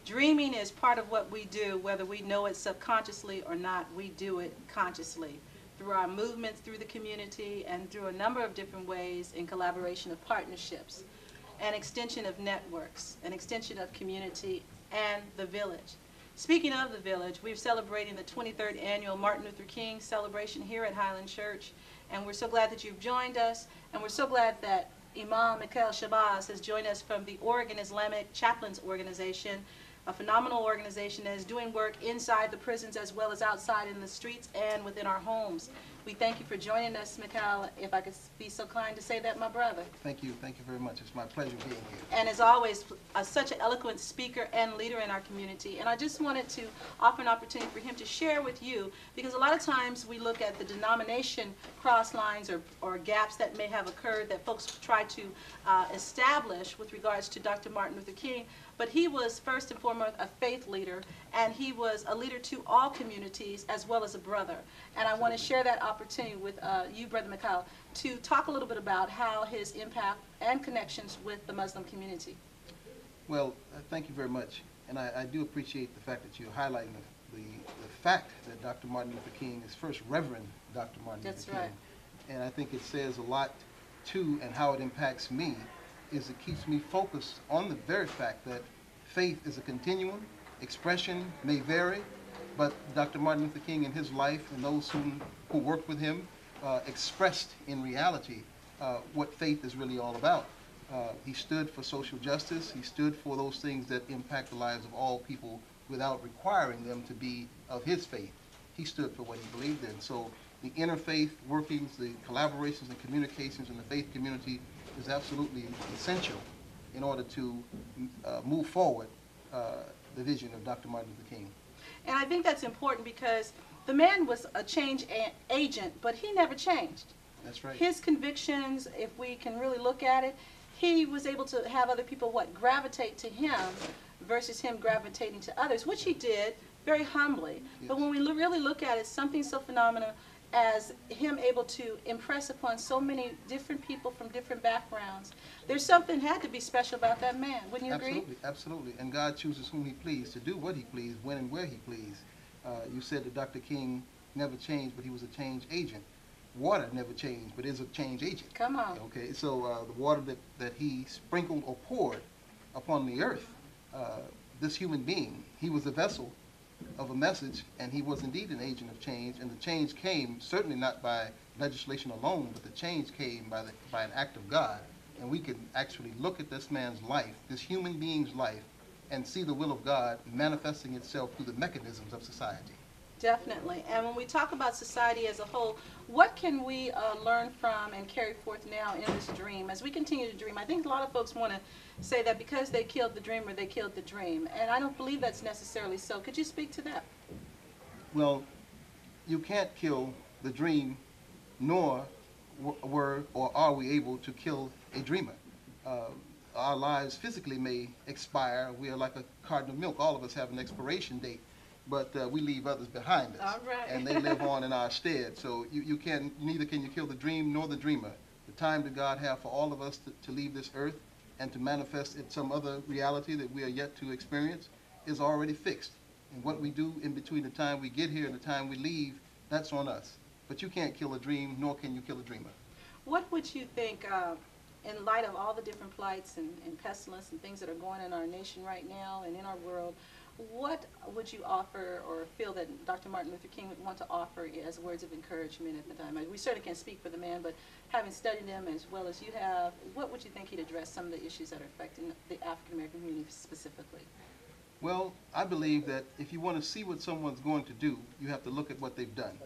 Dreaming is part of what we do, whether we know it subconsciously or not. We do it consciously through our movements through the community and through a number of different ways in collaboration of partnerships, an extension of networks, an extension of community and the village. Speaking of the village, we're celebrating the 23rd annual Martin Luther King celebration here at Highland Church, and we're so glad that you've joined us, and we're so glad that Imam Mikhail Shabazz has joined us from the Oregon Islamic Chaplains Organization, a phenomenal organization that is doing work inside the prisons as well as outside in the streets and within our homes. We thank you for joining us, Mikhail, if I could be so kind to say that, my brother. Thank you very much. It's my pleasure being here. And as always, such an eloquent speaker and leader in our community. And I just wanted to offer an opportunity for him to share with you, because a lot of times we look at the denomination cross lines or gaps that may have occurred that folks try to establish with regards to Dr. Martin Luther King. But he was first and foremost a faith leader, and he was a leader to all communities as well as a brother. And I want to share that opportunity with you, Brother Mikhail, to talk a little bit about how his impact and connections with the Muslim community. Well, thank you very much. And I do appreciate the fact that you're highlighting the fact that Dr. Martin Luther King is first Reverend Dr. Martin That's Luther King. right. And I think it says a lot too, and how it impacts me is it keeps me focused on the very fact that faith is a continuum. Expression may vary, but Dr. Martin Luther King in his life and those who worked with him expressed in reality what faith is really all about. He stood for social justice. He stood for those things that impact the lives of all people without requiring them to be of his faith. He stood for what he believed in. So the interfaith workings, the collaborations and communications in the faith community is absolutely essential in order to move forward the vision of Dr. Martin Luther King. And I think that's important because the man was a change agent, but he never changed. That's right. His convictions, if we can really look at it, he was able to have other people, gravitate to him versus him gravitating to others, which he did very humbly. Yes. But when we really look at it, something so phenomenal as him able to impress upon so many different people from different backgrounds, there's something had to be special about that man. Wouldn't you agree? Absolutely, absolutely. And God chooses whom he pleased to do what he pleased, when and where he pleased. You said that Dr. King never changed, but he was a change agent. Water never changed, but is a change agent. Come on. Okay, so the water that he sprinkled or poured upon the earth, this human being, he was a vessel of a message, and he was indeed an agent of change, and the change came certainly not by legislation alone, but the change came by an act of God. And we can actually look at this man's life, this human being's life, and see the will of God manifesting itself through the mechanisms of society. Definitely. And when we talk about society as a whole, what can we learn from and carry forth now in this dream as we continue to dream? I think a lot of folks want to say that because they killed the dreamer, they killed the dream. And I don't believe that's necessarily so. Could you speak to that? Well, you can't kill the dream, nor were or are we able to kill a dreamer. Our lives physically may expire. We are like a carton of milk. All of us have an expiration date, but we leave others behind us. All right. And they live on in our stead. So neither can you kill the dream nor the dreamer. The time that God has for all of us to leave this earth and to manifest in some other reality that we are yet to experience is already fixed. And what we do in between the time we get here and the time we leave, that's on us. But you can't kill a dream, nor can you kill a dreamer. What would you think, in light of all the different plights and pestilence and things that are going on in our nation right now and in our world, what would you offer or feel that Dr. Martin Luther King would want to offer as words of encouragement at the time? We certainly can't speak for the man, but having studied him as well as you have, what would you think he'd address some of the issues that are affecting the African American community specifically? Well, I believe that if you want to see what someone's going to do, you have to look at what they've done.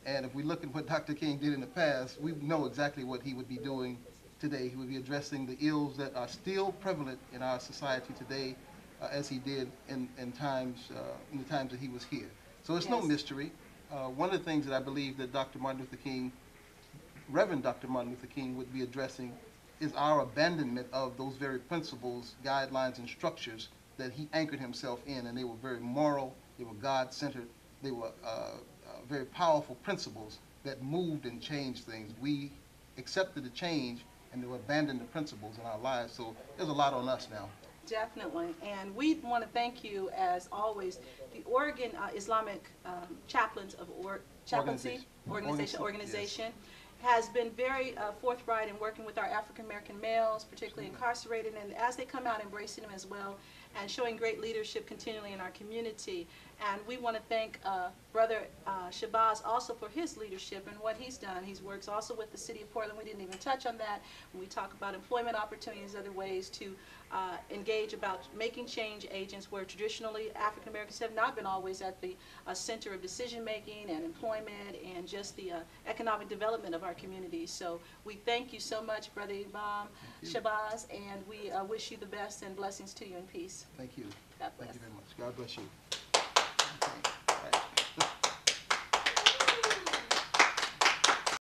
And if we look at what Dr. King did in the past, we know exactly what he would be doing today. He would be addressing the ills that are still prevalent in our society today, as he did in the times that he was here. So it's no mystery. One of the things that I believe that Dr. Martin Luther King, Reverend Dr. Martin Luther King, would be addressing is our abandonment of those very principles, guidelines, and structures that he anchored himself in. And they were very moral, they were God-centered, they were very powerful principles that moved and changed things. We accepted the change and to abandon the principles in our lives. So there's a lot on us now. Definitely, and we want to thank you, as always, the Oregon Islamic Chaplains of Chaplaincy Organization has been very forthright in working with our African American males, particularly incarcerated, and as they come out, embracing them as well, and showing great leadership continually in our community. And we want to thank Brother Shabazz also for his leadership and what he's done. He works also with the City of Portland. We didn't even touch on that when we talk about employment opportunities, other ways to engage about making change agents where traditionally African Americans have not been always at the center of decision making and employment and just the economic development of our communities. So we thank you so much, Brother Imam Shabazz, and we wish you the best and blessings to you and peace. Thank you. God bless. Thank you very much. God bless you.